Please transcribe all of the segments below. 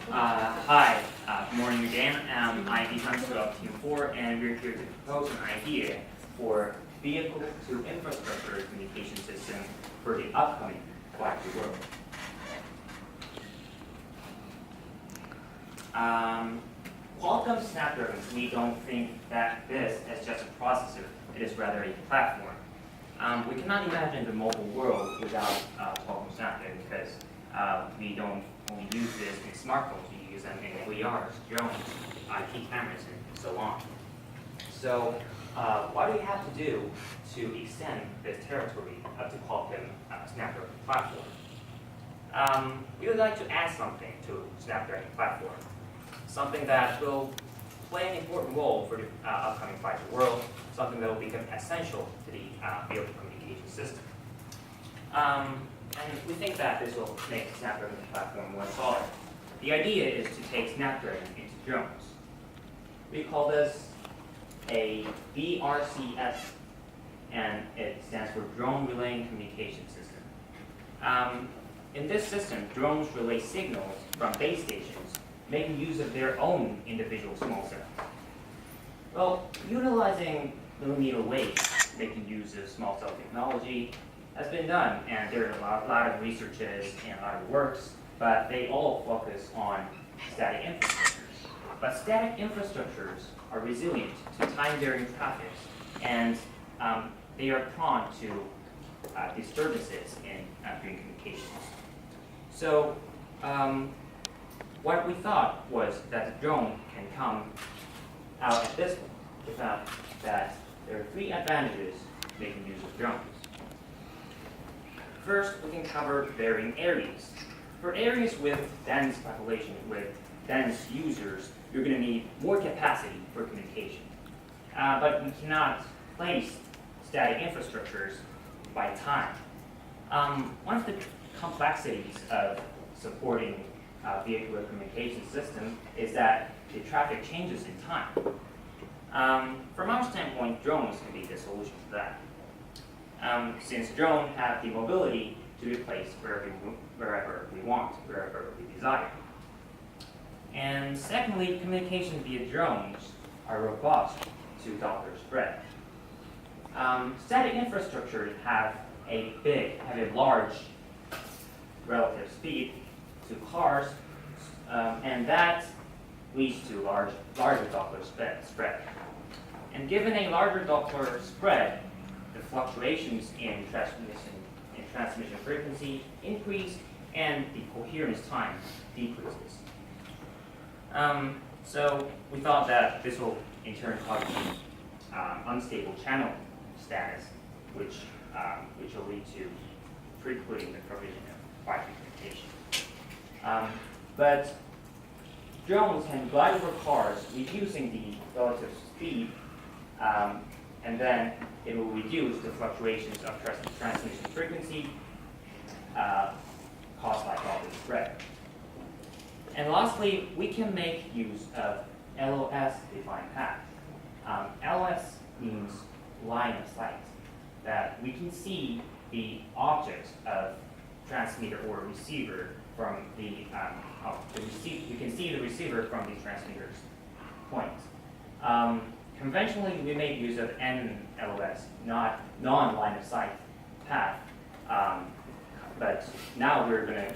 Hi, good morning again. I'm Ivan of Team 4, and we're here to propose an idea for vehicle-to-infrastructure communication system for the upcoming 5G world. Qualcomm Snapdragon, we don't think that this is just a processor. It is rather a platform. We cannot imagine the mobile world without Qualcomm Snapdragon because we don't only use this in smartphones, we use them in VRs, drones, IP cameras, and so on. So what do we have to do to extend this territory of the Qualcomm Snapdragon platform? We would like to add something to Snapdragon platform, something that will play an important role for the upcoming 5G world, something that will become essential to the vehicle communication system. And we think that this will make Snapdragon platform more solid. The idea is to take Snapdragon into drones. We call this a DRCS, and it stands for Drone Relaying Communication System. In this system, drones relay signals from base stations, making use of their own individual small cells. Well, utilizing millimeter waves, making use of small cell technology, has been done, and there are a lot of researches and a lot of works, but they all focus on static infrastructures. But static infrastructures are resilient to time-varying traffic, and they are prone to disturbances in during communications. So what we thought was that the drone can come out at this point. We found that there are 3 advantages making use of drones. First, we can cover varying areas. For areas with dense population, with dense users, you're going to need more capacity for communication. But we cannot place static infrastructures by time. One of the complexities of supporting vehicular communication system is that the traffic changes in time. From our standpoint, drones can be the solution to that. Since drones have the mobility to be placed wherever we want, wherever we desire. And secondly, communication via drones are robust to Doppler spread. Static infrastructures have a large relative speed to cars, and that leads to larger Doppler spread. And given a larger Doppler spread, the fluctuations in transmission frequency increase, and the coherence time decreases. So we thought that this will in turn cause unstable channel status, which will lead to precluding the provision of 5G communication. But drones can glide over cars, reducing the relative speed, and then it will reduce the fluctuations of transmission frequency caused by Doppler spread. And lastly, we can make use of LOS-defined path. LOS means line of sight, that we can see the object of transmitter or receiver from we can see the receiver from the transmitter's point. Conventionally, we make use of NLOS, not non-line of sight path, but now we're going to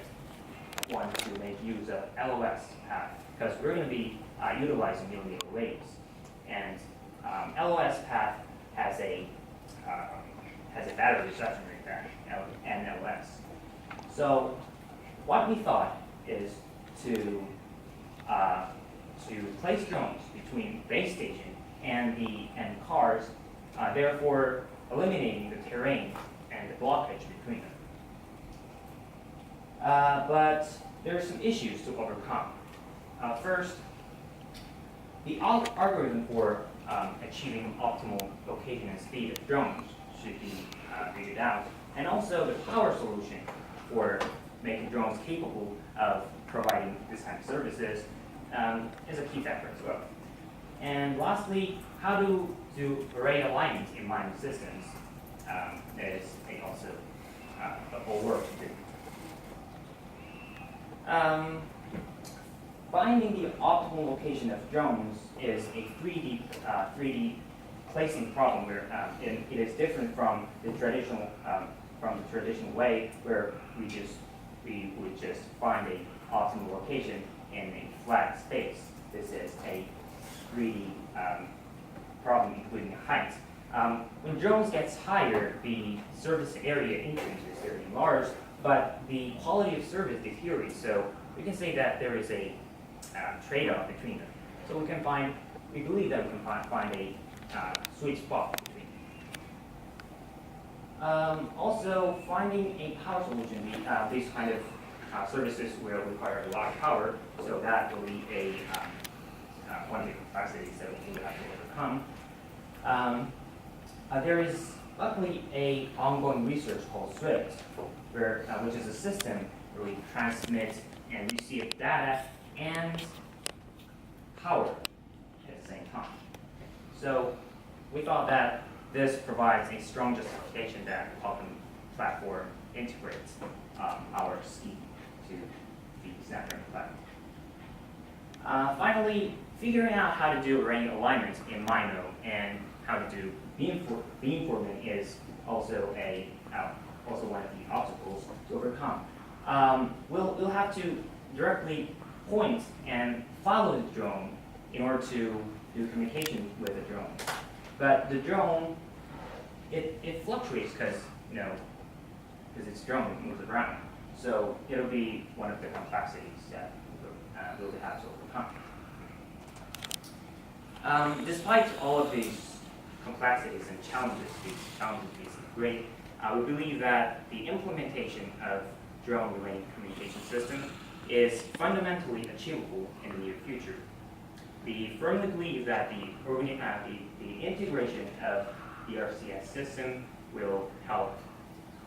want to make use of LOS path because we're going to be utilizing millimeter waves, and LOS path has a better reception rate than NLS. So what we thought is to place drones between base station and cars, therefore eliminating the terrain and the blockage between them. But there are some issues to overcome. First, the algorithm for achieving optimal location and speed of drones should be figured out, and also the power solution for making drones capable of providing this kind of services is a key factor as well. And lastly, how to do array alignment in mining systems is also a whole work to do. Finding the optimal location of drones is a 3D placing problem where it is different from the traditional way where we would just find a optimal location in a flat space. This is a 3D problem including height. When drones gets higher, the surface area increases very large, but the quality of service deteriorates. So we can say that there is a trade-off between them. So we believe that we can find a sweet spot between them. Also, finding a power solution. These kind of services will require a lot of power, so that will be one of the complexities that we will have to overcome. There is luckily a ongoing research called SWIFT, which is a system where we transmit and receive data and power at the same time. So we thought that this provides a strong justification that the Qualcomm platform integrates our scheme to the Snapdragon platform. Finally, figuring out how to do array alignment in MIMO and how to do beamforming is also one of the obstacles to overcome. We'll have to directly point and follow the drone in order to do communication with the drone. But the drone, it fluctuates because it's drone, it moves around. So it'll be one of the complexities that we'll have to overcome. Despite all of these complexities and challenges being great, we believe that the implementation of drone-related communication system is fundamentally achievable in the near future. We firmly believe that the integration of the RCS system will help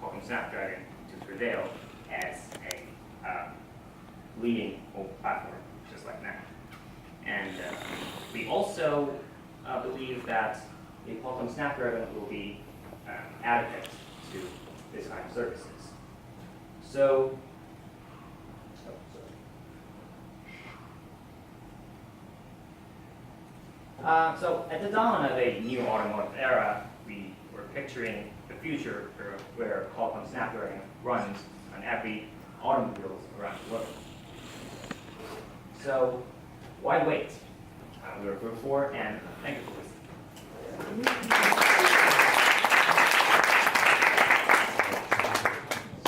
Qualcomm Snapdragon to prevail as a leading mobile platform, just like that. And we also believe that the Qualcomm Snapdragon will be adequate to this kind of services. So at the dawn of a new automotive era, we were picturing the future where Qualcomm Snapdragon runs on every automobile around the world. So why wait? We were Group 4, and thank you for listening.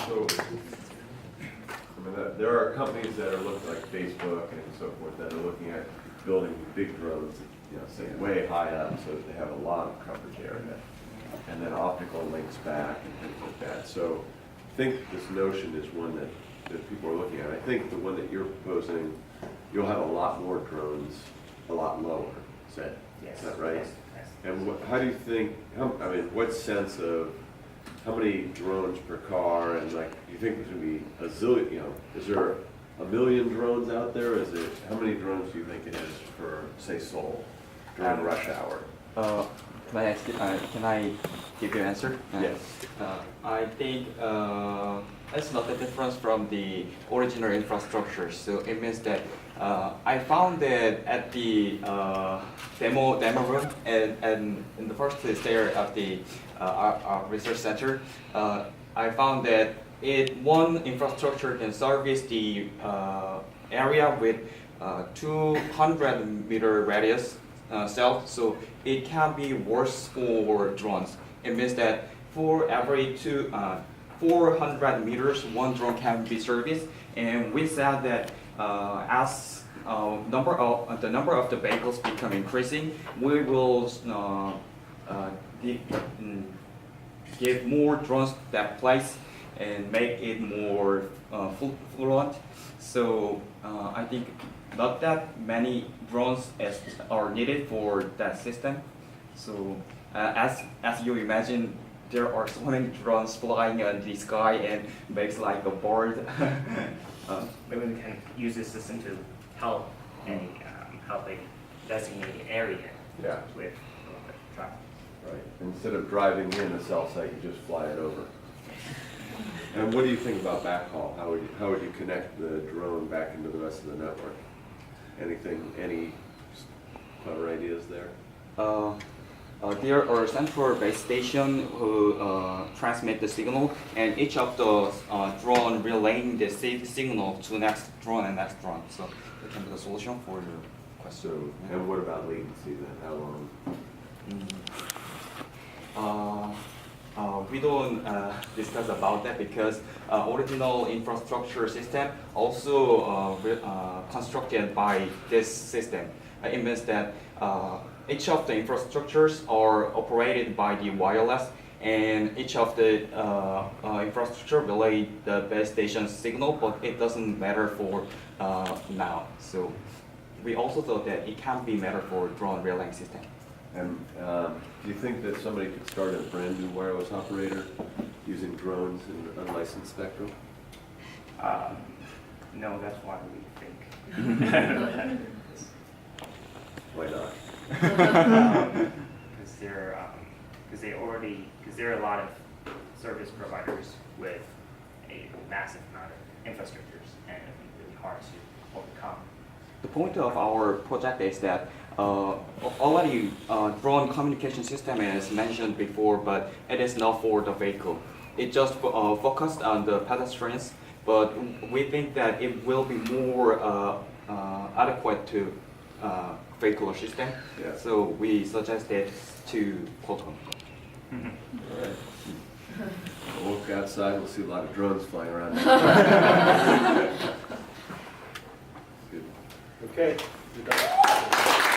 So, there are companies that are looking like Facebook and so forth that are looking at building big drones, say way high up, so that they have a lot of coverage area, and then optical links back and things like that. So, I think this notion is one that people are looking at. I think the one that you're proposing, you'll have a lot more drones, a lot lower. Is that right? Yes. And how do you think? What sense of how many drones per car, and do you think there's going to be a zillion? Is there a million drones out there? How many drones do you think it is for, say, Seoul during rush hour? Can I give you an answer? Yes. I think it's not the difference from the original infrastructure. So it means that I found that at the demo room and in the first place there at the our research center, I found that one infrastructure can service the area with 200-meter radius cell, so it can be worse for drones. It means that for every 400 meters, one drone can be serviced, and we said that as the number of the vehicles become increasing, we will give more drones that place and make it more fluent. So I think not that many drones are needed for that system. So as you imagine, there are so many drones flying in the sky and makes like a bird. Maybe we can use this system to help a designated area with traffic. Right. Instead of driving in a cell site, you just fly it over. And what do you think about backhaul? How would you connect the drone back into the rest of the network? Any clever ideas there? There are central base station who transmit the signal, and each of the drone relaying the signal to next drone and next drone. So that can be the solution for your question. So, and what about latency then? How long? We don't discuss about that because original infrastructure system also constructed by this system. It means that each of the infrastructures are operated by the wireless, and each of the infrastructure relay the base station signal, but it doesn't matter for now. So we also thought that it can be matter for drone relaying system. And do you think that somebody could start a brand new wireless operator using drones in unlicensed spectrum? No, that's why we think. Why not? Because there are a lot of service providers with a massive amount of infrastructures, and it would be really hard to overcome. The point of our project is that already drone communication system is mentioned before, but it is not for the vehicle. It just focused on the pedestrians, but we think that it will be more adequate to vehicular system. Yeah. So we suggested to Qualcomm. All right. We'll look outside, we'll see a lot of drones flying around. Good. Okay.